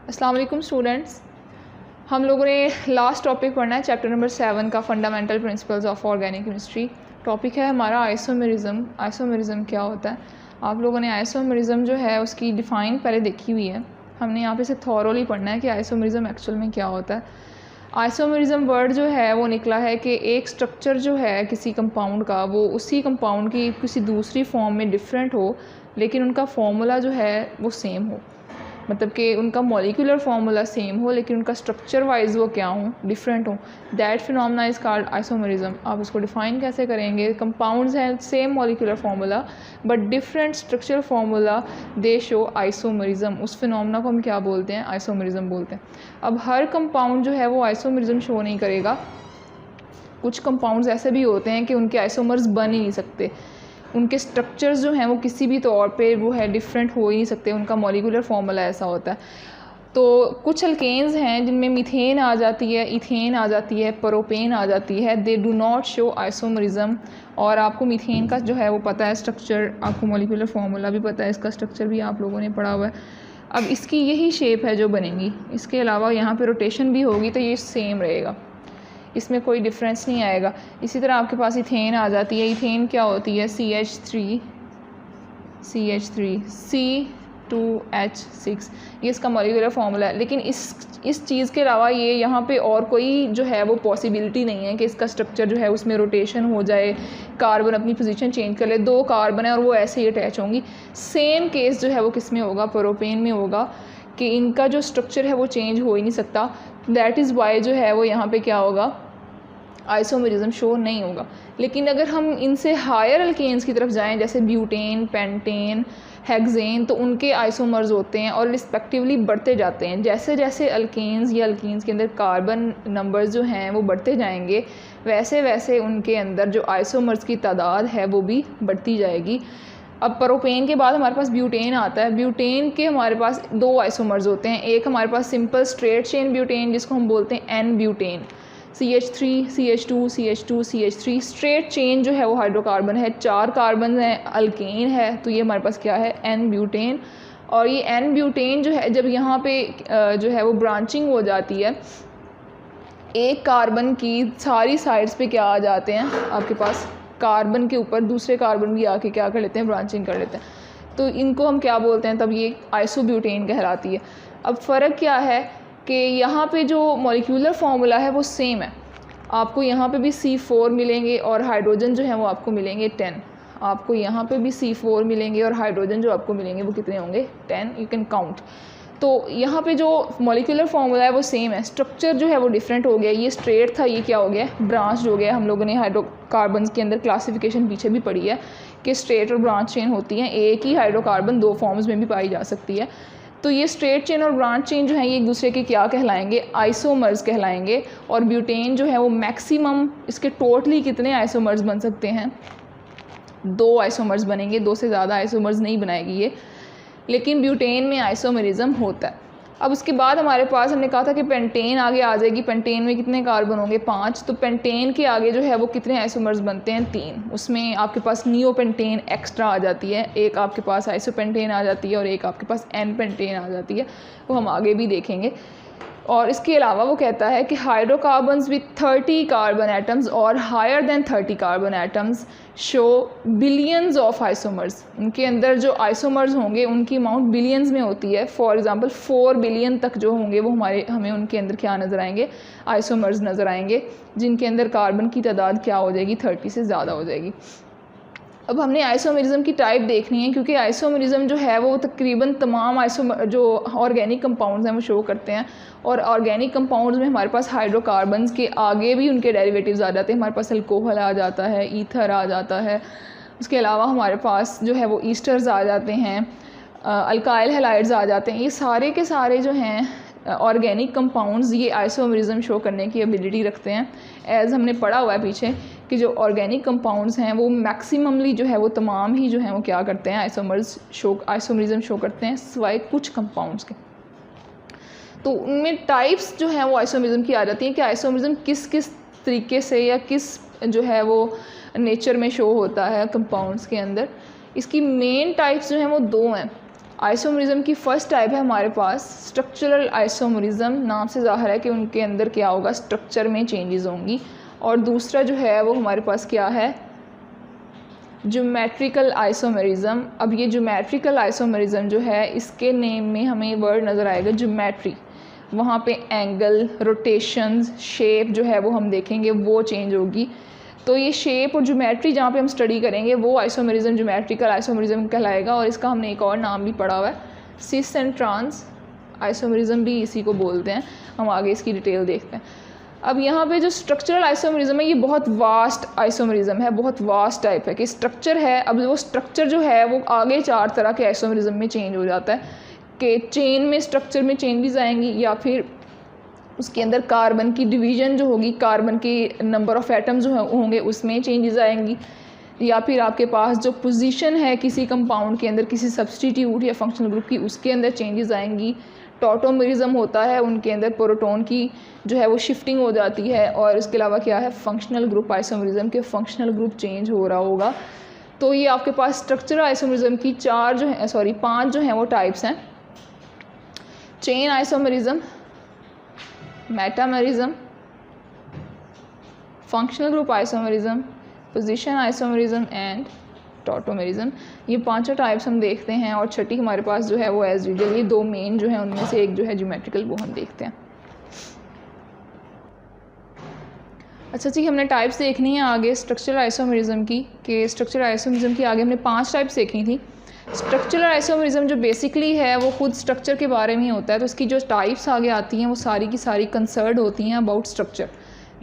अस्सलाम वालेकुम स्टूडेंट्स, हम लोगों ने लास्ट टॉपिक पढ़ना है चैप्टर नंबर 7 का fundamental principles of organic chemistry. Topic है हमारा आइसोमेरिज्म। आइसोमेरिज्म क्या होता है? आप लोगों ने आइसोमेरिज्म जो है उसकी डिफ़ाइन पहले देखी हुई है। हमने यहाँ पे से थॉरोली पढ़ना है कि आइसोमेरिज्म एक्चुअल में क्या होता है। आइसोमेरिज्म वर्ड जो है वो निकला है कि एक स्ट्रक्चर जो है किसी कंपाउंड का वो उसी कंपाउंड की किसी दूसरी फॉर्म में डिफरेंट हो, लेकिन उनका फॉर्मूला जो है वो सेम हो। मतलब कि उनका मॉलिक्यूलर फार्मूला सेम हो लेकिन उनका स्ट्रक्चर वाइज वो क्या हो, डिफरेंट हो। That phenomena is called isomerism. आप उसको डिफाइन कैसे करेंगे? कंपाउंड्स हैं same molecular formula but different structural formula, they show isomerism. उस फिनोमेना को हम क्या बोलते हैं? आइसोमेरिज्म बोलते हैं। अब हर कंपाउंड जो है वो आइसोमेरिज्म शो नहीं करेगा। कुछ कंपाउंड्स ऐसे भी होते हैं कि उनके आइसोमर्स बन ही नहीं सकते, उनके स्ट्रक्चर्स जो हैं वो किसी भी तौर पे वो है डिफरेंट हो ही नहीं सकते, उनका मॉलिक्यूलर फार्मूला ऐसा होता है। तो कुछ अल्केन्स हैं जिनमें मीथेन आ जाती है, इथेन आ जाती है, प्रोपेन आ जाती है, they do not show isomerism. और आपको मीथेन का जो है वो पता है स्ट्रक्चर, आपको मॉलिक्यूलर फार्मूला भी पता है, इसका स्ट्रक्चर भी आप लोगों ने पढ़ा हुआ है। अब इसकी यही शेप है जो बनेगी, इसके अलावा यहाँ पे रोटेशन भी होगी तो ये सेम रहेगा, इसमें कोई डिफरेंस नहीं आएगा। इसी तरह आपके पास इथेन आ जाती है। इथेन क्या होती है? CH3 C2H6, ये इसका मॉलिक्यूलर फार्मूला है। लेकिन इस चीज़ के अलावा ये यहाँ पे और कोई जो है वो पॉसिबिलिटी नहीं है कि इसका स्ट्रक्चर जो है उसमें रोटेशन हो जाए, कार्बन अपनी पोजीशन चेंज कर ले। दो कार्बन है और वो ऐसे ही अटैच होंगी। सेम केस जो है वो किस में होगा? प्रोपेन में होगा कि इनका जो स्ट्रक्चर है वो चेंज हो ही नहीं सकता। दैट इज़ वाई जो है वो यहाँ पे क्या होगा? आइसोमेरिज्म शो नहीं होगा। लेकिन अगर हम इनसे हायर अल्केन्स की तरफ जाएं, जैसे ब्यूटेन, पेंटेन, हेक्सेन, तो उनके आइसोमर्स होते हैं और रिस्पेक्टिवली बढ़ते जाते हैं। जैसे जैसे अल्केन्स या अल्कीन्स के अंदर कार्बन नंबर्स जो हैं वो बढ़ते जाएंगे, वैसे वैसे उनके अंदर जो आइसोमर्स की तादाद है वो भी बढ़ती जाएगी। अब प्रोपेन के बाद हमारे पास ब्यूटेन आता है। ब्यूटेन के हमारे पास दो आइसोमर्स होते हैं। एक हमारे पास सिंपल स्ट्रेट चेन ब्यूटेन जिसको हम बोलते हैं N butane, CH3 CH2 CH2 CH3 straight chain जो है वो हाइड्रोकार्बन है, 4 कार्बन है, अल्केन है, तो ये हमारे पास क्या है? N butane. और ये एन ब्यूटेन जो है जब यहाँ पे जो है वो ब्रांचिंग हो जाती है, एक कार्बन की सारी साइड्स पे क्या आ जाते हैं? आपके पास कार्बन के ऊपर दूसरे कार्बन भी आके क्या कर लेते हैं? ब्रांचिंग कर लेते हैं। तो इनको हम क्या बोलते हैं? तब ये आइसोब्यूटेन कहलाती है। अब फ़र्क क्या है कि यहाँ पे जो मॉलिक्यूलर फार्मूला है वो सेम है। आपको यहाँ पे भी C4 मिलेंगे और हाइड्रोजन जो है वो आपको मिलेंगे 10। आपको यहाँ पे भी C4 मिलेंगे और हाइड्रोजन जो आपको मिलेंगे वो कितने होंगे? 10। You can count. तो यहाँ पे जो मॉलिक्यूलर फार्मूला है वो सेम है, स्ट्रक्चर जो है वो डिफरेंट हो गया। ये स्ट्रेट था, ये क्या हो गया? ब्रांच हो गया। हम लोगों ने हाइड्रोकार्बन्स के अंदर क्लासिफिकेशन पीछे भी पढ़ी है कि स्ट्रेट और ब्रांच चेन होती हैं। एक ही हाइड्रोकार्बन दो फॉर्म्स में भी पाई जा सकती है। तो ये स्ट्रेट चेन और ब्रांच चेन जो है ये एक दूसरे के क्या कहलाएंगे? आइसोमर्स कहलाएंगे। और ब्यूटेन जो है वो मैक्सिमम इसके टोटली कितने आइसोमर्स बन सकते हैं? 2 आइसोमर्स बनेंगे, 2 से ज़्यादा आइसोमर्स नहीं बनाएगी ये। लेकिन ब्यूटेन में आइसोमेरिज्म होता है। अब उसके बाद हमारे पास हमने कहा था कि पेंटेन आगे आ जाएगी। पेंटेन में कितने कार्बन होंगे? 5। तो पेंटेन के आगे जो है वो कितने आइसोमर्स बनते हैं? 3। उसमें आपके पास नियोपेंटेन एक्स्ट्रा आ जाती है, एक आपके पास आइसोपेंटेन आ जाती है और एक आपके पास एन पेंटेन आ जाती है, वो हम आगे भी देखेंगे। और इसके अलावा वो कहता है कि हाइड्रोकार्बन्स विथ 30 कार्बन एटम्स और higher than 30 carbon atoms show billions of isomers. उनके अंदर जो आइसोमर्स होंगे उनकी अमाउंट बिलियंस में होती है। फॉर एग्जांपल 4 बिलियन तक जो होंगे वो हमें उनके अंदर क्या नज़र आएंगे? आइसोमर्स नज़र आएंगे, जिनके अंदर कार्बन की तादाद क्या हो जाएगी? 30 से ज़्यादा हो जाएगी। अब हमने आइसोमेरिज्म की टाइप देखनी है, क्योंकि आइसोमेरिज्म जो है वो तकरीबन तमाम जो ऑर्गेनिक कंपाउंड्स हैं वो शो करते हैं। और ऑर्गेनिक कंपाउंड्स में हमारे पास हाइड्रोकार्बन्स के आगे भी उनके डेरिवेटिव्स आ जाते हैं। हमारे पास अल्कोहल आ जाता है, ईथर आ जाता है, उसके अलावा हमारे पास जो है वो ईस्टर्स आ जाते हैं, अल्काइल हैलाइड्स आ जाते हैं। ये सारे के सारे जो हैं ऑर्गेनिक कंपाउंड्स ये आइसोमेरिज्म शो करने की एबिलिटी रखते हैं। एज़ हमने पढ़ा हुआ है पीछे कि जो ऑर्गेनिक कंपाउंड्स हैं वो मैक्सिममली जो है वो तमाम ही जो हैं वो क्या करते हैं? आइसोमेरिज्म शो करते हैं, सिवाय कुछ कंपाउंड्स के। तो उनमें टाइप्स जो हैं वो आइसोमेरिज्म की आ जाती हैं कि आइसोमेरिज्म किस किस तरीके से या किस जो है वो नेचर में शो होता है कंपाउंड्स के अंदर। इसकी मेन टाइप्स जो हैं वो 2 हैं। आइसोमरिज्म की फर्स्ट टाइप है हमारे पास स्ट्रक्चरल आइसोमरिज्म, नाम से ज़ाहिर है कि उनके अंदर क्या होगा, स्ट्रक्चर में चेंजेस होंगी। और दूसरा जो है वो हमारे पास क्या है, ज्योमेट्रिकल आइसोमरिज्म। अब ये ज्योमेट्रिकल आइसोमरिज्म जो है इसके नेम में हमें वर्ड नज़र आएगा ज्योमेट्री, वहाँ पे एंगल, रोटेशंस, शेप जो है वो हम देखेंगे वो चेंज होगी। तो ये शेप और ज्योमेट्री जहाँ पे हम स्टडी करेंगे वो आइसोमरिज्म ज्योमेट्रिकल आइसोमरिज्म कहलाएगा। और इसका हमने एक और नाम भी पढ़ा हुआ है, सिस एंड ट्रांस आइसोमरिज्म भी इसी को बोलते हैं। हम आगे इसकी डिटेल देखते हैं। अब यहाँ पे जो स्ट्रक्चरल आइसोमरिज्म है ये बहुत वास्ट आइसोमरिज्म है, बहुत वास्ट टाइप है कि स्ट्रक्चर है। अब वो स्ट्रक्चर जो है वो आगे 4 तरह के आइसोमरिज्म में चेंज हो जाता है कि चेन में स्ट्रक्चर में चेंजेस आएंगी, या फिर उसके अंदर कार्बन की डिवीज़न जो होगी, कार्बन के नंबर ऑफ़ एटम्स जो होंगे उसमें चेंजेस आएंगी, या फिर आपके पास जो पोजीशन है किसी कंपाउंड के अंदर किसी सब्सटीट्यूट या फंक्शनल ग्रुप की उसके अंदर चेंजेस आएंगी। टॉटोमरिज्म होता है, उनके अंदर प्रोटॉन की जो है वो शिफ्टिंग हो जाती है। और इसके अलावा क्या है, फंक्शनल ग्रुप आइसोमरिज्म के फंक्शनल ग्रुप चेंज हो रहा होगा। तो ये आपके पास स्ट्रक्चरल आइसोमरिज्म की 5 जो हैं वो टाइप्स हैं। Chain isomerism, metamerism, functional group isomerism, position isomerism and tautomerism. ये 5 टाइप्स हम देखते हैं। और छठी हमारे पास जो है वो एज यूजुअल ये 2 मेन जो है उनमें से एक जो है ज्योमेट्रिकल, वो हम देखते हैं। अच्छा जी, हमने टाइप्स देखनी है आगे स्ट्रक्चरल आइसोमरिज्म की, कि स्ट्रक्चरल आइसोमरिज्म की आगे हमने 5 टाइप्स देखी थी। स्ट्रक्चरल आइसोमरिज्म जो बेसिकली है वो खुद स्ट्रक्चर के बारे में ही होता है, तो उसकी जो टाइप्स आगे आती हैं वो सारी की सारी कंसर्न्ड होती हैं अबाउट स्ट्रक्चर।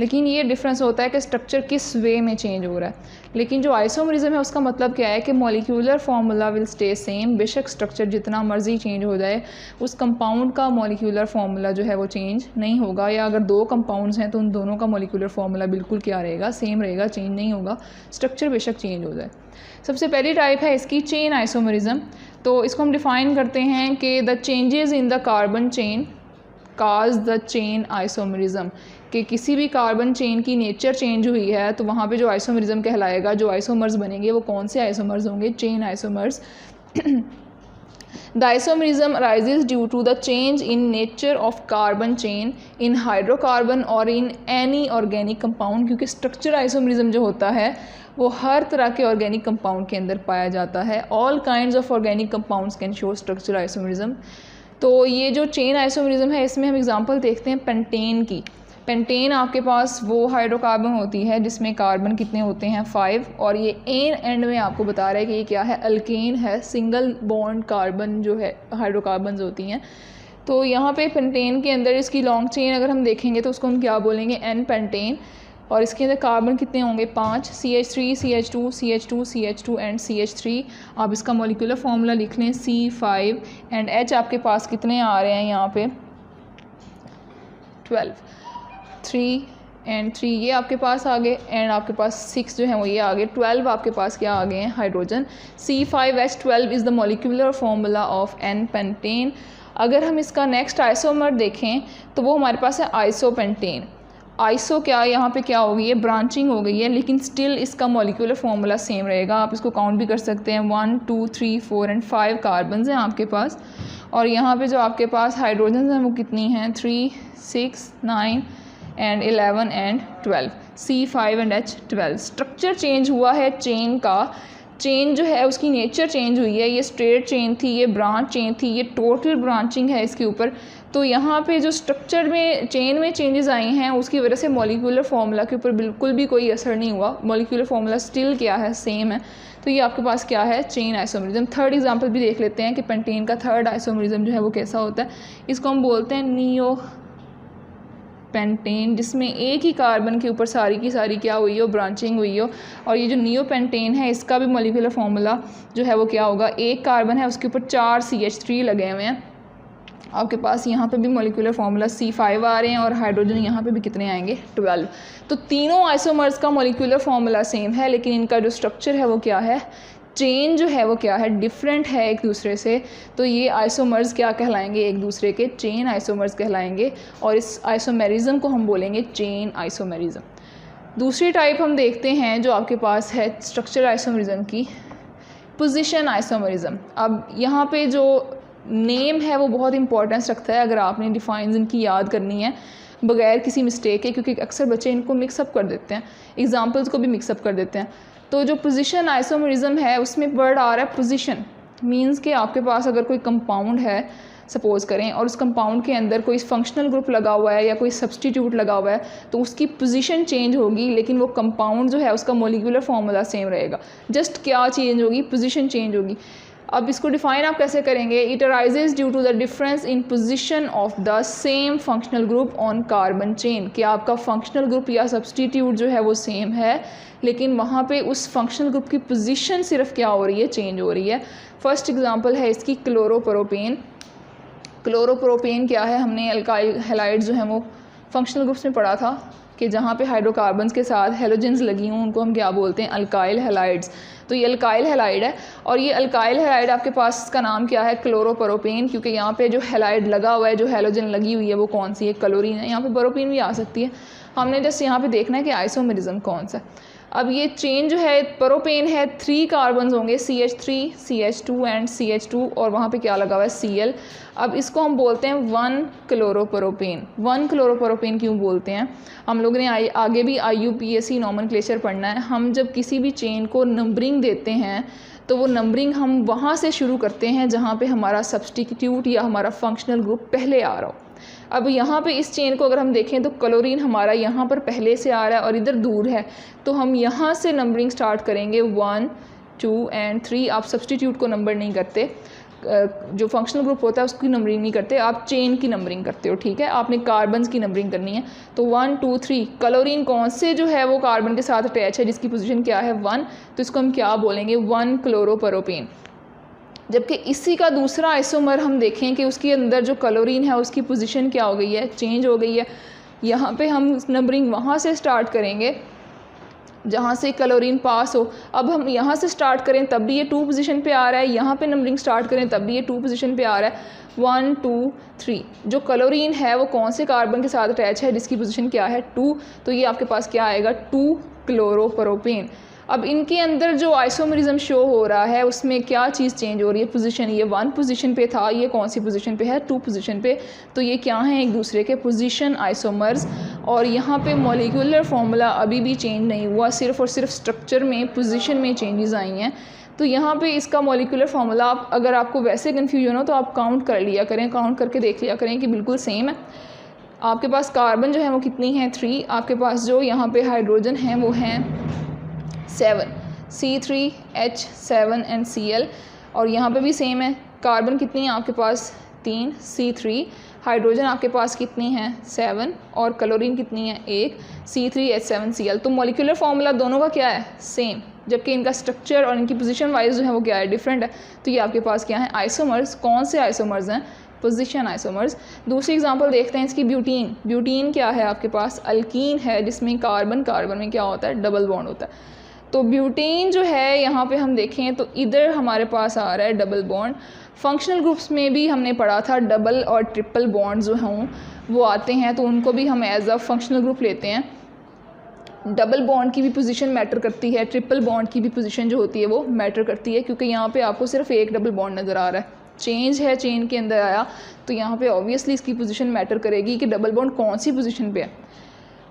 लेकिन ये डिफरेंस होता है कि स्ट्रक्चर किस वे में चेंज हो रहा है। लेकिन जो आइसोमरिज्म है उसका मतलब क्या है कि molecular formula will stay same, बेशक स्ट्रक्चर जितना मर्जी चेंज हो जाए उस कंपाउंड का मॉलिक्यूलर फार्मूला जो है वो चेंज नहीं होगा। या अगर 2 कंपाउंड्स हैं तो उन दोनों का मॉलिक्यूलर फार्मूला बिल्कुल क्या रहेगा, सेम रहेगा, चेंज नहीं होगा, स्ट्रक्चर बेशक चेंज हो जाए। सबसे पहली टाइप है इसकी चेन आइसोमरिज्म। तो इसको हम डिफ़ाइन करते हैं कि the changes in the carbon chain cause the chain isomerism, कि किसी भी कार्बन चेन की नेचर चेंज हुई है तो वहाँ पे जो आइसोमरिज्म कहलाएगा, जो आइसोमर्स बनेंगे वो कौन से आइसोमर्स होंगे, chain isomers. The isomerism arises due to the change in nature of carbon chain in hydrocarbon or in any organic compound, क्योंकि स्ट्रक्चर आइसोमरिज्म जो होता है वो हर तरह के ऑर्गेनिक कंपाउंड के अंदर पाया जाता है। All kinds of organic compounds can show structure isomerism. तो ये जो चेन आइसोमरिज्म है इसमें हम एग्जांपल देखते हैं पेंटेन की। पेंटेन आपके पास वो हाइड्रोकार्बन होती है जिसमें कार्बन कितने होते हैं, 5, और ये एंड में आपको बता रहा है कि ये क्या है, अल्केन है, सिंगल बॉन्ड कार्बन जो है हाइड्रोकार्बन होती हैं। तो यहाँ पे पेंटेन के अंदर इसकी लॉन्ग चेन अगर हम देखेंगे तो उसको हम क्या बोलेंगे, एन पेंटेन। और इसके अंदर कार्बन कितने होंगे, 5, CH3 CH2 CH2 CH2 and CH3। आप इसका मॉलिक्यूलर फार्मूला लिख लें, C5 एंड H आपके पास कितने आ रहे हैं यहाँ पे, 12, 3 एंड 3 ये आपके पास आ गए, एंड आपके पास 6 जो है वो ये आ गए, 12 आपके पास क्या आ गए हैं, hydrogen. C5H12 is the molecular formula of n pentane. अगर हम इसका नेक्स्ट आइसोमर देखें तो वो हमारे पास है आइसोपेंटेन। आइसो क्या यहाँ पे क्या हो गई है, ब्रांचिंग हो गई है, लेकिन स्टिल इसका मॉलिक्यूलर फार्मूला सेम रहेगा। आप इसको काउंट भी कर सकते हैं, 1 2 3 4 एंड 5 कार्बन्स हैं आपके पास। और यहाँ पे जो आपके पास हाइड्रोजन हैं वो कितनी हैं, 3 6 9 and 11 and 12, C5 and H12। Structure change हुआ है चेन का, चेन जो है उसकी नेचर चेंज हुई है। ये स्ट्रेट चेन थी, ये ब्रांच चेन थी, ये टोटल ब्रांचिंग है इसके ऊपर। तो यहाँ पे जो स्ट्रक्चर में चेन में चेंजेस आई हैं उसकी वजह से मॉलिक्यूलर फार्मूला के ऊपर बिल्कुल भी कोई असर नहीं हुआ, मॉलिक्यूलर फार्मूला स्टिल क्या है, सेम है। तो ये आपके पास क्या है, चेन आइसोमरिज्म। थर्ड एग्जांपल भी देख लेते हैं कि पेंटेन का थर्ड आइसोमरिज्म जो है वो कैसा होता है। इसको हम बोलते हैं नियो पेंटेन, जिसमें एक ही कार्बन के ऊपर सारी की सारी क्या हुई हो, ब्रांचिंग हुई हो। और ये जो नियो पेंटेन है इसका भी मॉलिक्यूलर फार्मूला जो है वो क्या होगा, एक कार्बन है उसके ऊपर 4 CH3 लगे हुए हैं। आपके पास यहाँ पे भी मॉलिक्यूलर फार्मूला C5 आ रहे हैं और हाइड्रोजन यहाँ पे भी कितने आएंगे, 12। तो तीनों आइसोमर्स का मॉलिक्यूलर फार्मूला सेम है, लेकिन इनका जो स्ट्रक्चर है वो क्या है, चेन जो है वो क्या है, डिफरेंट है एक दूसरे से। तो ये आइसोमर्स क्या कहलाएंगे, एक दूसरे के चेन आइसोमर्स कहलाएंगे, और इस आइसोमेरिज्म को हम बोलेंगे चेन आइसोमेरिज्म। दूसरी टाइप हम देखते हैं जो आपके पास है स्ट्रक्चरल आइसोमेरिज्म की, पोजीशन आइसोमरिज्म। अब यहाँ पे जो नेम है वो बहुत इंपॉर्टेंस रखता है अगर आपने डिफाइंस इनकी याद करनी है बगैर किसी मिस्टेक के, क्योंकि अक्सर बच्चे इनको मिक्सअप कर देते हैं, एग्जांपल्स को भी मिक्सअप कर देते हैं। तो जो पोजीशन आइसोमरिज्म है उसमें वर्ड आ रहा है पोजीशन, मींस कि आपके पास अगर कोई कंपाउंड है सपोज़ करें और उस कंपाउंड के अंदर कोई फंक्शनल ग्रुप लगा हुआ है या कोई सब्सटीट्यूट लगा हुआ है, तो उसकी पोजीशन चेंज होगी लेकिन वो कंपाउंड जो है उसका मॉलिक्यूलर फार्मूला सेम रहेगा। जस्ट क्या चेंज होगी, पोजीशन चेंज होगी। अब इसको डिफाइन आप कैसे करेंगे, it arises due to the difference in position of the same functional group on carbon chain, कि आपका फंक्शनल ग्रुप या सब्सटीट्यूट जो है वो सेम है लेकिन वहाँ पे उस फंक्शनल ग्रुप की पोजीशन सिर्फ क्या हो रही है, चेंज हो रही है। फर्स्ट एग्जांपल है इसकी क्लोरोप्रोपेन। क्लोरोप्रोपेन क्या है, हमने अल्काइल हैलाइड जो हैं वो फंक्शनल ग्रुप्स में पढ़ा था कि जहाँ पे हाइड्रोकार्बन्स के साथ हेलोजेंस लगी हों उनको हम क्या बोलते हैं, अल्काइल हैलाइड्स। तो ये अल्काइल हैलाइड है और ये अल्काइल हैलाइड आपके पास इसका नाम क्या है, क्लोरोप्रोपेन, क्योंकि यहाँ पे जो हैलाइड लगा हुआ है, जो हेलोजन लगी हुई है वो कौन सी है, क्लोरीन है। यहाँ पे प्रोपेन भी आ सकती है, हमने जस्ट यहाँ पे देखना है कि आइसोमेरिज्म कौन सा। अब ये चेन जो है प्रोपेन है, 3 कार्बन्स होंगे CH3, CH2 एंड CH2 और वहाँ पे क्या लगा हुआ है Cl। अब इसको हम बोलते हैं 1 क्लोरोप्रोपेन। 1 क्लोरोप्रोपेन क्यों बोलते हैं, हम लोगों ने आगे भी IUPAC नॉमेनक्लेचर पढ़ना है। हम जब किसी भी चेन को नंबरिंग देते हैं तो वो नंबरिंग हम वहाँ से शुरू करते हैं जहाँ पे हमारा सब्सटीट्यूट या हमारा फंक्शनल ग्रुप पहले आ रहा हो। अब यहाँ पे इस चेन को अगर हम देखें तो क्लोरीन हमारा यहाँ पर पहले से आ रहा है और इधर दूर है, तो हम यहाँ से नंबरिंग स्टार्ट करेंगे 1, 2 एंड 3। आप सब्सटीट्यूट को नंबर नहीं करते, जो फंक्शनल ग्रुप होता है उसकी नंबरिंग नहीं करते, आप चेन की नंबरिंग करते हो, ठीक है। आपने कार्बन्स की नंबरिंग करनी है। तो 1, 2, 3 क्लोरीन कौन से जो है वो कार्बन के साथ अटैच है जिसकी पोजीशन क्या है 1, तो इसको हम क्या बोलेंगे 1 क्लोरोप्रोपेन। जबकि इसी का दूसरा आइसोमर हम देखें कि उसके अंदर जो क्लोरीन है उसकी पोजीशन क्या हो गई है, चेंज हो गई है। यहाँ पे हम नंबरिंग वहाँ से स्टार्ट करेंगे जहाँ से क्लोरीन पास हो। अब हम यहाँ से स्टार्ट करें तब भी ये 2 पोजीशन पे आ रहा है, यहाँ पे नंबरिंग स्टार्ट करें तब भी ये 2 पोजीशन पे आ रहा है 1, 2, 3। जो क्लोरीन है वो कौन से कार्बन के साथ अटैच है जिसकी पोजीशन क्या है 2, तो ये आपके पास क्या आएगा 2 क्लोरोप्रोपेन। अब इनके अंदर जो आइसोमरिज्म शो हो रहा है उसमें क्या चीज़ चेंज हो रही है, पोजीशन। ये 1 पोजीशन पे था, ये कौन सी पोजीशन पे है 2 पोजीशन पे, तो ये क्या हैं एक दूसरे के पोजीशन आइसोमर्स। और यहाँ पे मॉलिक्यूलर फार्मूला अभी भी चेंज नहीं हुआ, सिर्फ और सिर्फ स्ट्रक्चर में पोजीशन में चेंजेस आई हैं। तो यहाँ पे इसका मॉलिक्यूलर फार्मूला आप अगर आपको वैसे कन्फ्यूजन हो तो आप काउंट कर लिया करें, काउंट करके देख लिया करें कि बिल्कुल सेम है। आपके पास कार्बन जो है वो कितनी है 3, आपके पास जो यहाँ पे हाइड्रोजन हैं वो हैं 7, C3H7 एंड Cl, और यहाँ पे भी सेम है। कार्बन कितनी है आपके पास 3, C3, हाइड्रोजन आपके पास कितनी है 7 और क्लोरीन कितनी है 1, C3H7Cl। तो मॉलिक्यूलर फार्मूला दोनों का क्या है सेम, जबकि इनका स्ट्रक्चर और इनकी पोजीशन वाइज जो है वो क्या है डिफरेंट है। तो ये आपके पास क्या है आइसोमर्स। कौन से आइसोमर्स हैं, पोजीशन आइसोमर्स। दूसरी एग्जांपल देखते हैं इसकी ब्यूटीन। ब्यूटीन क्या है आपके पास अल्कीन है जिसमें कार्बन में क्या होता है डबल बॉन्ड होता है। तो ब्यूटेन जो है यहाँ पे हम देखें तो इधर हमारे पास आ रहा है डबल बॉन्ड। फंक्शनल ग्रुप्स में भी हमने पढ़ा था डबल और ट्रिपल बॉन्ड जो हों वो आते हैं, तो उनको भी हम एज अ फंक्शनल ग्रुप लेते हैं। डबल बॉन्ड की भी पोजीशन मैटर करती है, ट्रिपल बॉन्ड की भी पोजीशन जो होती है वो मैटर करती है, क्योंकि यहाँ पे आपको सिर्फ एक डबल बॉन्ड नज़र आ रहा है, चेंज है चेन के अंदर आया, तो यहाँ पे ऑब्वियसली इसकी पोजीशन मैटर करेगी कि डबल बॉन्ड कौन सी पोजीशन पे है।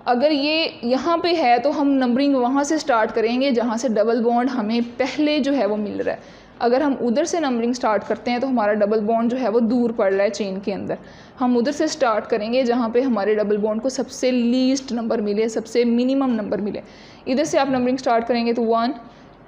अगर ये यहाँ पे है तो हम नंबरिंग वहाँ से स्टार्ट करेंगे जहाँ से डबल बॉन्ड हमें पहले जो है वो मिल रहा है। अगर हम उधर से नंबरिंग स्टार्ट करते हैं तो हमारा डबल बॉन्ड जो है वो दूर पड़ रहा है चेन के अंदर। हम उधर से स्टार्ट करेंगे जहाँ पे हमारे डबल बॉन्ड को सबसे लीस्ट नंबर मिले, सबसे मिनिमम नंबर मिले। इधर से आप नंबरिंग स्टार्ट करेंगे तो 1,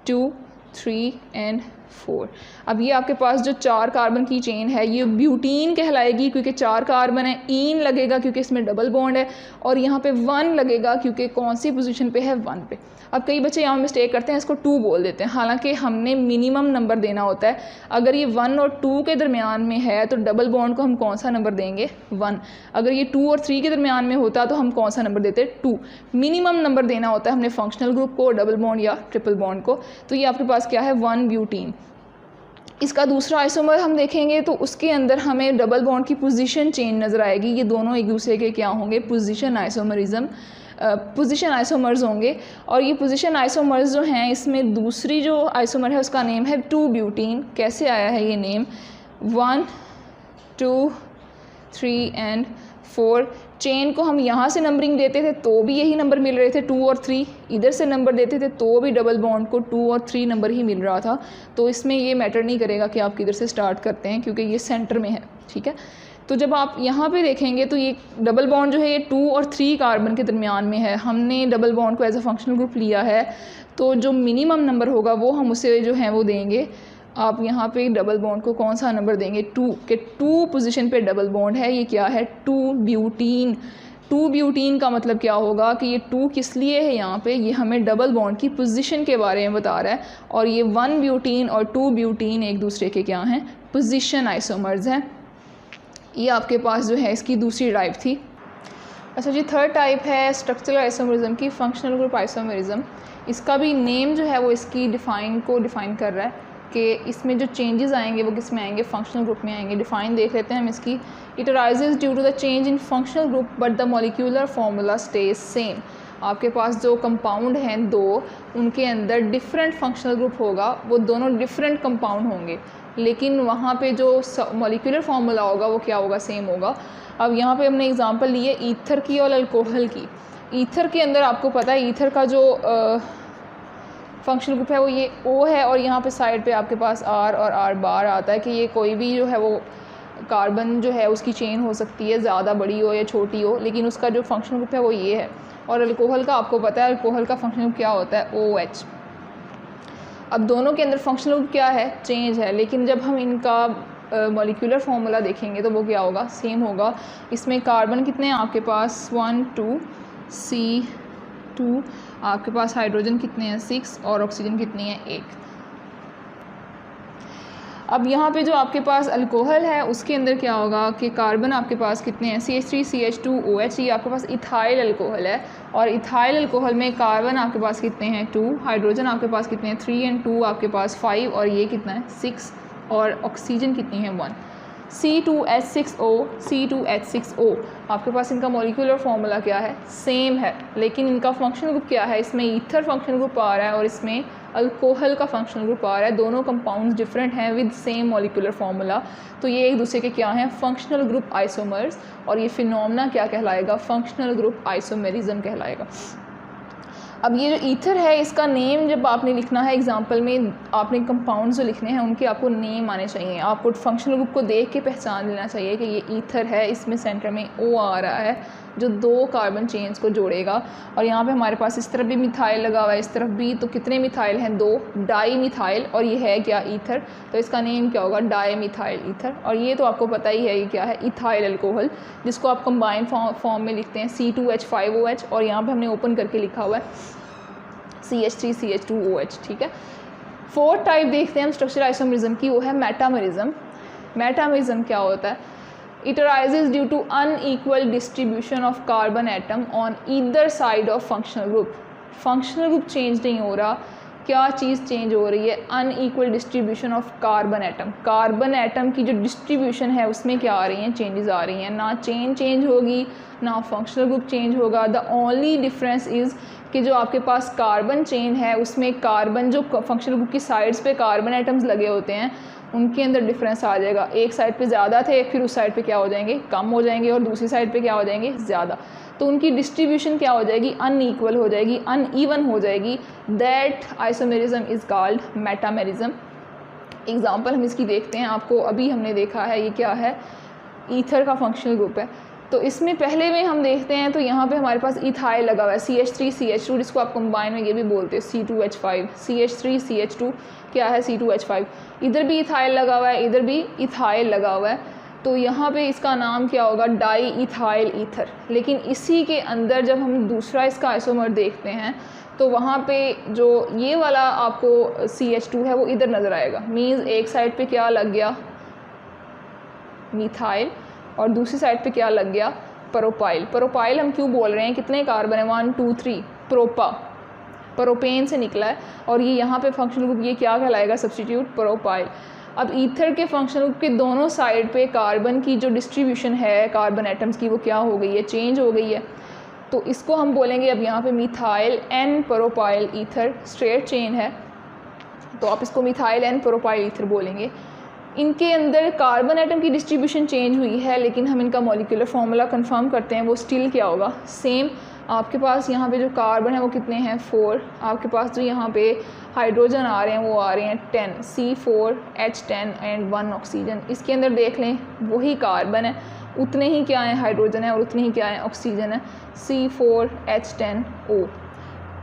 2, 3 एंड 4। अब ये आपके पास जो 4 कार्बन की चेन है ये ब्यूटीन कहलाएगी क्योंकि 4 कार्बन है। ईन लगेगा क्योंकि इसमें डबल बॉन्ड है, और यहाँ पे 1 लगेगा क्योंकि कौन सी पोजीशन पे है 1 पे। अब कई बच्चे यहाँ मिस्टेक करते हैं, इसको 2 बोल देते हैं, हालांकि हमने मिनिमम नंबर देना होता है। अगर ये 1 और 2 के दरमियान में है तो डबल बॉन्ड को हम कौन सा नंबर देंगे 1। अगर ये 2 और 3 के दरमियान में होता तो हम कौन सा नंबर देते 2। मिनिमम नंबर देना होता है हमने फंक्शनल ग्रुप को, डबल बॉन्ड या ट्रिपल बॉन्ड को। तो ये आपके पास क्या है 1 ब्यूटीन। इसका दूसरा आइसोमर हम देखेंगे तो उसके अंदर हमें डबल बॉन्ड की पोजीशन चेंज नज़र आएगी। ये दोनों एक दूसरे के क्या होंगे पोजीशन आइसोमरिज्म। पोजीशन आइसोमर्स होंगे। और ये पोजीशन आइसोमर्स जो हैं, इसमें दूसरी जो आइसोमर है उसका नेम है 2-ब्यूटीन। कैसे आया है ये नेम? 1, 2, 3 एंड 4। चेन को हम यहाँ से नंबरिंग देते थे तो भी यही नंबर मिल रहे थे 2 और 3, इधर से नंबर देते थे तो भी डबल बॉन्ड को 2 और 3 नंबर ही मिल रहा था। तो इसमें ये मैटर नहीं करेगा कि आप किधर से स्टार्ट करते हैं, क्योंकि ये सेंटर में है, ठीक है। तो जब आप यहाँ पे देखेंगे तो ये डबल बॉन्ड जो है ये 2 और 3 कार्बन के दरमियान में है। हमने डबल बॉन्ड को एज अ फंक्शनल ग्रुप लिया है, तो जो मिनिमम नंबर होगा वो हम उसे जो है वो देंगे। आप यहाँ पे डबल बॉन्ड को कौन सा नंबर देंगे? 2 के 2 पोजीशन पे डबल बॉन्ड है। ये क्या है? 2-ब्यूटीन। 2-ब्यूटीन का मतलब क्या होगा कि ये 2 किस लिए है यहाँ पे? ये हमें डबल बॉन्ड की पोजीशन के बारे में बता रहा है। और ये 1-ब्यूटीन और 2-ब्यूटीन एक दूसरे के क्या हैं? पोजीशन आइसोमर्स हैं। ये आपके पास जो है इसकी दूसरी टाइप थी। अच्छा जी, थर्ड टाइप है स्ट्रक्चरल आइसोमरिज्म की, फंक्शनल ग्रुप आइसोमरिज्म। इसका भी नेम जो है वो इसकी डिफ़ाइन कर रहा है कि इसमें जो चेंजेस आएंगे वो किस में आएंगे? फंक्शनल ग्रुप में आएंगे। डिफ़ाइन देख लेते हैं हम इसकी। It arises due to the change in functional group but the molecular formula stays same. आपके पास जो कंपाउंड हैं 2, उनके अंदर डिफरेंट फंक्शनल ग्रुप होगा, वो दोनों डिफरेंट कंपाउंड होंगे, लेकिन वहाँ पे जो मॉलिक्यूलर फार्मूला होगा वो क्या होगा? सेम होगा। अब यहाँ पे हमने एग्जांपल ली है ईथर की और अल्कोहल की। ईथर के अंदर आपको पता है ईथर का जो फंक्शनल ग्रुप है वो ये O है, और यहाँ पे साइड पे आपके पास R और R बार आता है कि ये कोई भी जो है वो कार्बन जो है उसकी चेन हो सकती है, ज़्यादा बड़ी हो या छोटी हो, लेकिन उसका जो फंक्शनल ग्रुप है वो ये है। और अल्कोहल का आपको पता है अल्कोहल का फंक्शनल ग्रुप क्या होता है? OH। अब दोनों के अंदर फंक्शनल ग्रुप क्या है? चेंज है, लेकिन जब हम इनका मॉलिक्यूलर फार्मूला देखेंगे तो वो क्या होगा? सेम होगा। इसमें कार्बन कितने हैं आपके पास? 1, 2, C2। आपके पास हाइड्रोजन कितने हैं? 6। और ऑक्सीजन कितनी है? 1। अब यहाँ पे जो आपके पास अल्कोहल है उसके अंदर क्या होगा कि कार्बन आपके पास कितने हैं? CH3, CH2, OH। ये आपके पास इथाइल अल्कोहल है, और इथाइल अल्कोहल में कार्बन आपके पास कितने हैं? 2। हाइड्रोजन आपके पास कितने हैं? 3 एंड 2 आपके पास 5, और ये कितना है? 6। और ऑक्सीजन कितनी है? 1। C2H6O, C2H6O। आपके पास इनका मॉलिक्यूलर फार्मूला क्या है? सेम है, लेकिन इनका फंक्शनल ग्रुप क्या है? इसमें ईथर फंक्शनल ग्रुप आ रहा है और इसमें अल्कोहल का फंक्शनल ग्रुप आ रहा है। दोनों कंपाउंड्स डिफरेंट हैं विद सेम मॉलिक्यूलर फार्मूला, तो ये एक दूसरे के क्या हैं? Functional group isomers. और ये फिनोमेना क्या कहलाएगा? फंक्शनल ग्रुप आइसोमेरिज्म कहलाएगा। अब ये जो ईथर है इसका नेम जब आपने लिखना है एग्जाम्पल में, आपने कंपाउंड्स जो लिखने हैं उनके आपको नेम आने चाहिए। आपको फंक्शनल ग्रुप को देख के पहचान लेना चाहिए कि ये ईथर है, इसमें सेंटर में O आ रहा है जो 2 कार्बन चेन्स को जोड़ेगा। और यहाँ पे हमारे पास इस तरफ भी मिथाइल लगा हुआ है, इस तरफ भी। तो कितने मिथाइल हैं? 2, डाई मिथाइल। और ये है क्या? ईथर। तो इसका नेम क्या होगा? Di methyl ether. और ये तो आपको पता ही है ये क्या है? इथाइल अल्कोहल, जिसको आप कंबाइन फॉर्म में लिखते हैं C2H5OH। और यहाँ पर हमने ओपन करके लिखा हुआ है CH3, CH2OH, ठीक है। 4th टाइप देखते हैं हम स्ट्रक्चरल आइसोमरिज्म की, वो है मेटामरिज्म। मेटामरिज्म क्या होता है? It arises due to unequal distribution of carbon atom on either side of functional group. Functional group change नहीं हो रहा, क्या चीज़ चेंज हो रही है? Unequal distribution of carbon atom. Carbon atom की जो डिस्ट्रीब्यूशन है उसमें क्या आ रही हैं? चेंजेस आ रही हैं। ना चेन चेंज होगी, ना फंक्शनल ग्रुप चेंज होगा। द ओनली डिफरेंस इज़ कि जो आपके पास कार्बन चेन है उसमें कार्बन जो फंक्शनल ग्रुप की साइड्स पे कार्बन एटम्स लगे होते हैं उनके अंदर डिफरेंस आ जाएगा। एक साइड पे ज़्यादा थे, फिर उस साइड पे क्या हो जाएंगे? कम हो जाएंगे, और दूसरी साइड पे क्या हो जाएंगे? ज़्यादा। तो उनकी डिस्ट्रीब्यूशन क्या हो जाएगी? अनईक्वल हो जाएगी, अनइवन हो जाएगी। That isomerism is called metamerism. Example हम इसकी देखते हैं। आपको अभी हमने देखा है ये क्या है? ईथर का फंक्शनल ग्रुप है। तो इसमें पहले में हम देखते हैं तो यहाँ पे हमारे पास इथाइल लगा हुआ है CH3, CH2, जिसको आप कंबाइन में ये भी बोलते हैं C2H5। CH3, CH2 क्या है? C2H5। इधर भी इथाइल लगा हुआ है, इधर भी इथाइल लगा हुआ है। तो यहाँ पे इसका नाम क्या होगा? Di ethyl ether. लेकिन इसी के अंदर जब हम दूसरा इसका आइसोमर देखते हैं तो वहाँ पे जो ये वाला आपको CH2 है वो इधर नज़र आएगा। मीन्स एक साइड पे क्या लग गया? मिथाइल, और दूसरी साइड पे क्या लग गया? प्रोपाइल। प्रोपाइल हम क्यों बोल रहे हैं? कितने कार्बन है? 1, 2, 3। प्रोपा, प्रोपेन से निकला है, और ये यहाँ पे फंक्शनल ग्रुप ये क्या कहलाएगा? Substitute propyl. अब ईथर के फंक्शनल ग्रुप के दोनों साइड पे कार्बन की जो डिस्ट्रीब्यूशन है कार्बन एटम्स की वो क्या हो गई है? चेंज हो गई है। तो इसको हम बोलेंगे अब यहाँ पे methyl n propyl ether, straight chain है तो आप इसको मिथाइल एन प्रोपाइल ईथर बोलेंगे। इनके अंदर कार्बन एटम की डिस्ट्रीब्यूशन चेंज हुई है, लेकिन हम इनका मॉलिक्यूलर फार्मूला कंफर्म करते हैं, वो स्टिल क्या होगा, सेम। आपके पास यहाँ पे जो कार्बन है वो कितने हैं, 4। आपके पास जो यहाँ पे हाइड्रोजन आ रहे हैं वो आ रहे हैं 10, C4H10 एंड 1 ऑक्सीजन। इसके अंदर देख लें वही कार्बन है, उतने ही क्या है हाइड्रोजन है और उतने ही क्या है ऑक्सीजन है, C4H10O।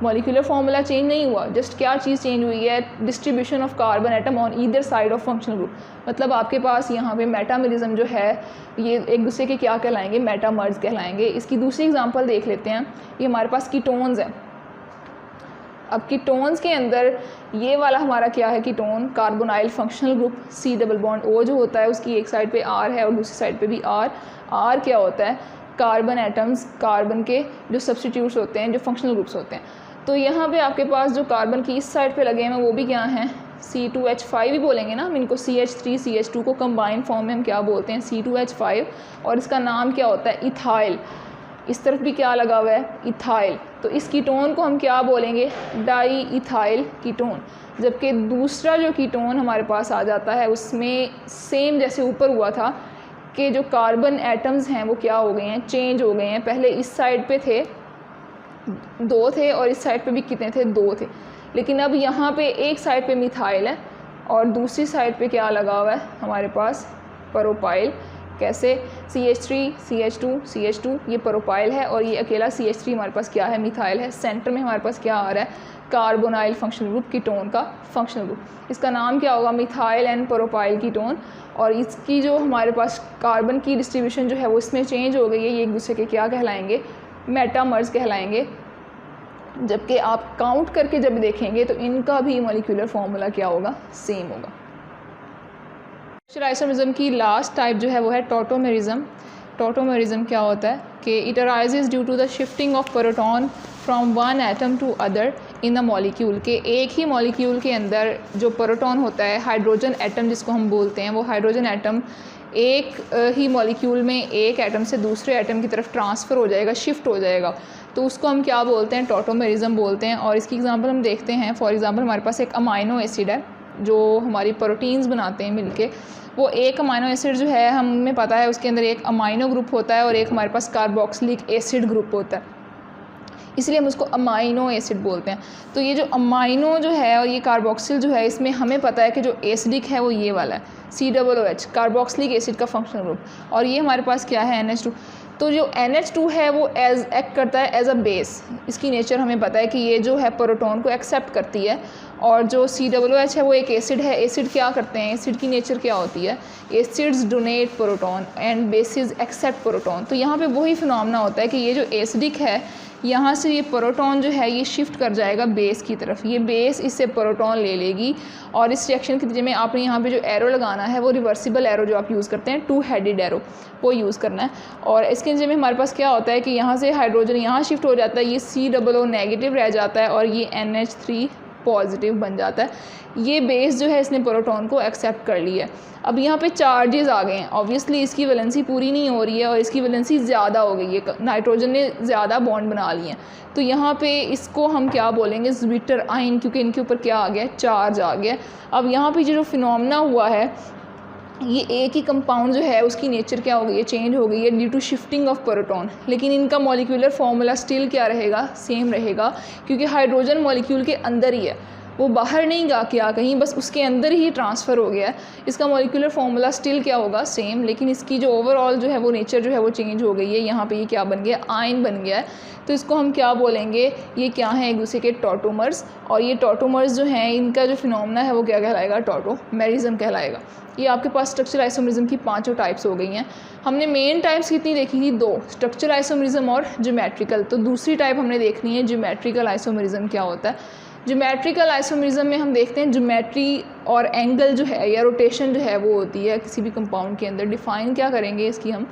मॉलिक्यूलर फार्मूला चेंज नहीं हुआ, जस्ट क्या चीज़ चेंज हुई है, distribution of carbon atom on either side of functional group. मतलब आपके पास यहाँ पे मेटामरिज्म जो है ये एक दूसरे के क्या कहलाएंगे, मेटामर्स कहलाएंगे। इसकी दूसरी एग्जांपल देख लेते हैं। ये हमारे पास कीटोन्स है। अब कीटोन्स के अंदर ये वाला हमारा क्या है, ketone carbonyl functional group, C double bond O जो होता है उसकी एक साइड पे R है और दूसरी साइड पे भी R क्या होता है, कार्बन एटम्स, कार्बन के जो सब्सटीट्यूट्स होते हैं, जो फंक्शनल ग्रुप्स होते हैं। तो यहाँ पे आपके पास जो कार्बन की इस साइड पे लगे हैं वो भी क्या हैं, C2H5 भी बोलेंगे ना हम इनको, CH3 CH2 को कंबाइन फॉर्म में हम क्या बोलते हैं, C2H5, और इसका नाम क्या होता है, इथाइल। इस तरफ भी क्या लगा हुआ है, इथाइल। तो इस कीटोन को हम क्या बोलेंगे, डाई इथाइल कीटोन। जबकि दूसरा जो कीटोन हमारे पास आ जाता है उसमें सेम जैसे ऊपर हुआ था कि जो कार्बन एटम्स हैं वो क्या हो गए हैं, चेंज हो गए हैं। पहले इस साइड पे थे 2 थे और इस साइड पे भी कितने थे, 2 थे, लेकिन अब यहाँ पे एक साइड पे मिथाइल है और दूसरी साइड पे क्या लगा हुआ है हमारे पास, प्रोपाइल। कैसे, CH3 CH2 CH2 ये प्रोपाइल है और ये अकेला CH3 हमारे पास क्या है, मिथाइल है। सेंटर में हमारे पास क्या आ रहा है, कार्बोनाइल फंक्शनल ग्रुप, कीटोन का फंक्शनल ग्रुप। इसका नाम क्या होगा, मिथाइल एंड प्रोपाइल कीटोन। और इसकी जो हमारे पास कार्बन की डिस्ट्रीब्यूशन जो है वो इसमें चेंज हो गई है, ये एक दूसरे के क्या कहलाएंगे, मेटामर्स कहलाएंगे। जबकि आप काउंट करके जब देखेंगे तो इनका भी मॉलिक्यूलर फार्मूला क्या होगा, सेम होगा। आइसोमेरिज्म की लास्ट टाइप जो है वो है टॉटोमेरिज्म। टॉटोमेरिज्म क्या होता है कि it arises due to the shifting of proton from one atom to other in the molecule, के एक ही मॉलिक्यूल के अंदर जो प्रोटॉन होता है, हाइड्रोजन एटम जिसको हम बोलते हैं, वो हाइड्रोजन एटम एक ही मॉलिक्यूल में एक एटम से दूसरे एटम की तरफ ट्रांसफ़र हो जाएगा, शिफ्ट हो जाएगा, तो उसको हम क्या बोलते हैं, टॉटोमेरिज्म बोलते हैं। और इसकी एग्जांपल हम देखते हैं। फॉर एग्जांपल हमारे पास एक अमाइनो एसिड है जो हमारी प्रोटीन्स बनाते हैं मिलके। वो एक अमाइनो एसिड जो है हमें पता है उसके अंदर एक अमाइनो ग्रुप होता है और एक हमारे पास कार्बोक्सिलिक एसिड ग्रुप होता है, इसलिए हम उसको अमाइनो एसिड बोलते हैं। तो ये जो अमाइनो जो है और ये कार्बोक्सिल जो है, इसमें हमें पता है कि जो एसिडिक है वो ये वाला है, COOH, कार्बोक्सिलिक एसिड का फंक्शनल ग्रुप, और ये हमारे पास क्या है, NH2। तो जो NH2 है वो एक्ट करता है एज अ बेस। इसकी नेचर हमें पता है कि ये जो है प्रोटॉन को एक्सेप्ट करती है। और जो COOH है वो एक एसिड है। एसिड क्या करते हैं, एसिड की नेचर क्या होती है, acids donate proton and bases accept proton. तो यहाँ पे वही फिनोमेना होता है कि ये जो एसिडिक है, यहाँ से ये प्रोटॉन जो है ये शिफ्ट कर जाएगा बेस की तरफ, ये बेस इससे प्रोटॉन ले लेगी। और इस रिएक्शन के नतीजे में आपने यहाँ पे जो एरो लगाना है वो रिवर्सिबल एरो जो आप यूज़ करते हैं, 2 हेडेड एरो, वो यूज़ करना है। और इसके नतीजे में हमारे पास क्या होता है कि यहाँ से हाइड्रोजन यहाँ शिफ्ट हो जाता है, ये COO नेगेटिव रह जाता है और ये NH3 पॉजिटिव बन जाता है। ये बेस जो है इसने प्रोटॉन को एक्सेप्ट कर लिया है। अब यहाँ पे चार्जेस आ गए हैं, ऑब्वियसली इसकी वैलेंसी पूरी नहीं हो रही है और इसकी वैलेंसी ज़्यादा हो गई है, नाइट्रोजन ने ज़्यादा बॉन्ड बना लिए हैं। तो यहाँ पे इसको हम क्या बोलेंगे, ज़्विटर आयन, क्योंकि इनके ऊपर क्या आ गया, चार्ज आ गया। अब यहाँ पे जो फिनोमेना हुआ है, ये एक ही कंपाउंड जो है उसकी नेचर क्या हो गई है, चेंज हो गई है due to shifting of proton, लेकिन इनका मॉलिक्यूलर फार्मूला स्टिल क्या रहेगा, सेम रहेगा, क्योंकि हाइड्रोजन मॉलिक्यूल के अंदर ही है, वो बाहर नहीं गा क्या कहीं, बस उसके अंदर ही ट्रांसफ़र हो गया है। इसका मॉलिक्यूलर फार्मूला स्टिल क्या होगा, सेम, लेकिन इसकी जो ओवरऑल जो है वो नेचर जो है वो चेंज हो गई है। यहाँ पे ये क्या बन गया, आयन बन गया है। तो इसको हम क्या बोलेंगे, ये क्या है, एक दूसरे के टॉटोमर्स। और ये टॉटोमर्स जो हैं इनका जो फिनोमेना है वो क्या कहलाएगा, टॉटोमेरिज्म कहलाएगा। ये आपके पास स्ट्रक्चरल आइसोमेरिज्म की 5 टाइप्स हो गई हैं। हमने मेन टाइप्स कितनी देखी थी, 2, स्ट्रक्चरल आइसोमेरिज्म और ज्योमेट्रिकल। तो दूसरी टाइप हमने देखनी है ज्योमेट्रिकल आइसोमेरिज्म क्या होता है। ज्योमेट्रिकल आइसोमेरिज्म में हम देखते हैं ज्योमेट्री और एंगल जो है या रोटेशन जो है वो होती है किसी भी कंपाउंड के अंदर। डिफाइन क्या करेंगे इसकी हम,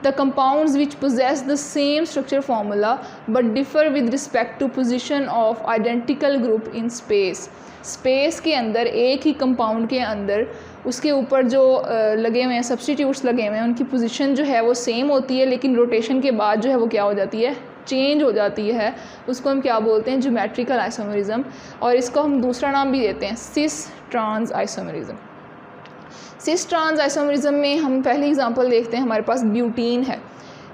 the compounds which possess the same structure formula but differ with respect to position of identical group in space. Space के अंदर एक ही कंपाउंड के अंदर उसके ऊपर जो लगे हुए हैं सब्स्टिट्यूट्स लगे हुए हैं, उनकी पोजीशन जो है वो सेम होती है, लेकिन रोटेशन के बाद जो है वो क्या हो जाती है, चेंज हो जाती है उसको हम क्या बोलते हैं, ज्योमेट्रिकल आइसोमरिज्म। और इसको हम दूसरा नाम भी देते हैं cis trans isomerism. Cis trans isomerism में हम पहली एग्जांपल देखते हैं, हमारे पास ब्यूटीन है,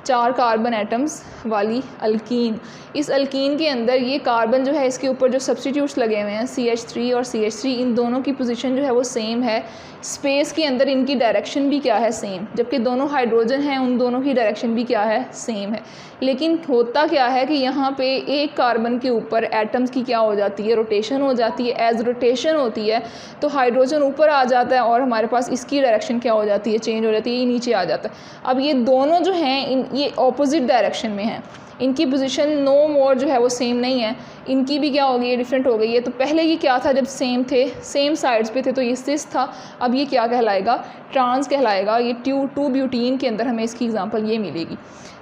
4 कार्बन एटम्स वाली अल्कीन। इस अल्कीन के अंदर ये कार्बन जो है इसके ऊपर जो सब्स्टिट्यूट्स लगे हुए हैं CH3 और CH3, इन दोनों की पोजीशन जो है वो सेम है। स्पेस के अंदर इनकी डायरेक्शन भी क्या है, सेम। जबकि दोनों हाइड्रोजन हैं, उन दोनों की डायरेक्शन भी क्या है, सेम है। लेकिन होता क्या है कि यहाँ पे एक कार्बन के ऊपर एटम्स की क्या हो जाती है, रोटेशन हो जाती है। एज रोटेशन होती है तो हाइड्रोजन ऊपर आ जाता है और हमारे पास इसकी डायरेक्शन क्या हो जाती है, चेंज हो जाती है, ये नीचे आ जाता है। अब ये दोनों जो हैं ये ऑपोजिट डायरेक्शन में हैं, इनकी पोजीशन नो मोर जो है वो सेम नहीं है, इनकी भी क्या हो गई है, डिफरेंट हो गई है। तो पहले ये क्या था, जब सेम थे, सेम साइड्स पे थे, तो ये सिस था। अब ये क्या कहलाएगा, ट्रांस कहलाएगा। ये 2 ब्यूटीन के अंदर हमें इसकी एग्जांपल ये मिलेगी।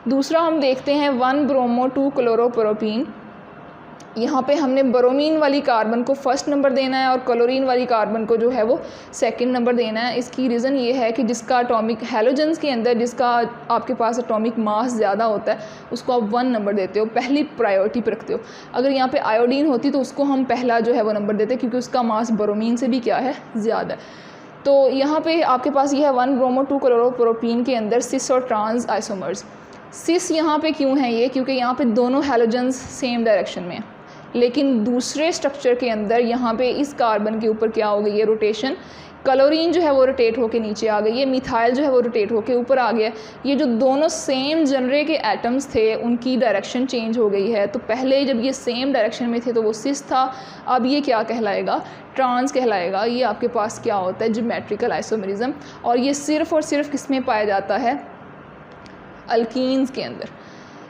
दूसरा हम देखते हैं 1 ब्रोमो 2 क्लोरोप्रोपीन। यहाँ पे हमने ब्रोमीन वाली कार्बन को फर्स्ट नंबर देना है और क्लोरीन वाली कार्बन को जो है वो सेकंड नंबर देना है। इसकी रीज़न ये है कि जिसका एटॉमिक हैलोजेंस के अंदर जिसका आपके पास एटॉमिक मास ज़्यादा होता है उसको आप 1 नंबर देते हो, पहली प्रायोरिटी पे रखते हो। अगर यहाँ पे आयोडीन होती तो उसको हम पहला जो है वो नंबर देते क्योंकि उसका मास ब्रोमीन से भी क्या है, ज़्यादा है। तो यहाँ पे आपके पास ये है 1 ब्रोमो 2 क्लोरोप्रोपीन के अंदर सिस और ट्रांस आइसोमर्स। सिस यहाँ पे क्यों है ये, क्योंकि यहाँ पे दोनों हैलोजेंस सेम डायरेक्शन में, लेकिन दूसरे स्ट्रक्चर के अंदर यहाँ पे इस कार्बन के ऊपर क्या हो गई है, रोटेशन। क्लोरीन जो है वो रोटेट होके नीचे आ गई है, मिथाइल जो है वो रोटेट होके ऊपर आ गया। ये जो दोनों सेम जनरे के एटम्स थे उनकी डायरेक्शन चेंज हो गई है। तो पहले जब ये सेम डायरेक्शन में थे तो वो सिस था, अब ये क्या कहलाएगा, ट्रांस कहलाएगा। ये आपके पास क्या होता है, ज्योमेट्रिकल आइसोमरिज्म। और ये सिर्फ और सिर्फ किस में पाया जाता है, अल्कीन्स के अंदर।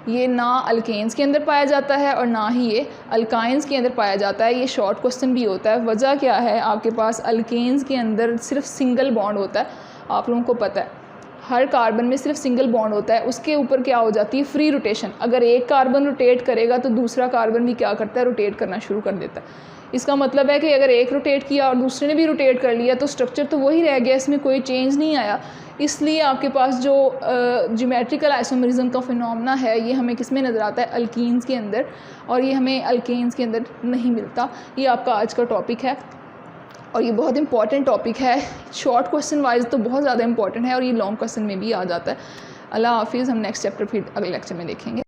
ये ना अल्केन्स के अंदर पाया जाता है और ना ही ये अल्काइंस के अंदर पाया जाता है। ये शॉर्ट क्वेश्चन भी होता है। वजह क्या है, आपके पास अल्केन्स के अंदर सिर्फ सिंगल बॉन्ड होता है, आप लोगों को पता है हर कार्बन में सिर्फ सिंगल बॉन्ड होता है, उसके ऊपर क्या हो जाती है, फ्री रोटेशन। अगर एक कार्बन रोटेट करेगा तो दूसरा कार्बन भी क्या करता है, रोटेट करना शुरू कर देता है। इसका मतलब है कि अगर एक रोटेट किया और दूसरे ने भी रोटेट कर लिया तो स्ट्रक्चर तो वही रह गया, इसमें कोई चेंज नहीं आया। इसलिए आपके पास जो ज्योमेट्रिकल आइसोमरिज्म का फिनोमेना है ये हमें किस में नज़र आता है, अल्कीन्स के अंदर, और ये हमें अल्केन्स के अंदर नहीं मिलता। ये आपका आज का टॉपिक है और ये बहुत इंपॉर्टेंट टॉपिक है। शॉर्ट क्वेश्चन वाइज तो बहुत ज़्यादा इंपॉर्टेंट है और ये लॉन्ग क्वेश्चन में भी आ जाता है। अल्लाह हाफिज़। हम नेक्स्ट चैप्टर फिर अगले लेक्चर में देखेंगे।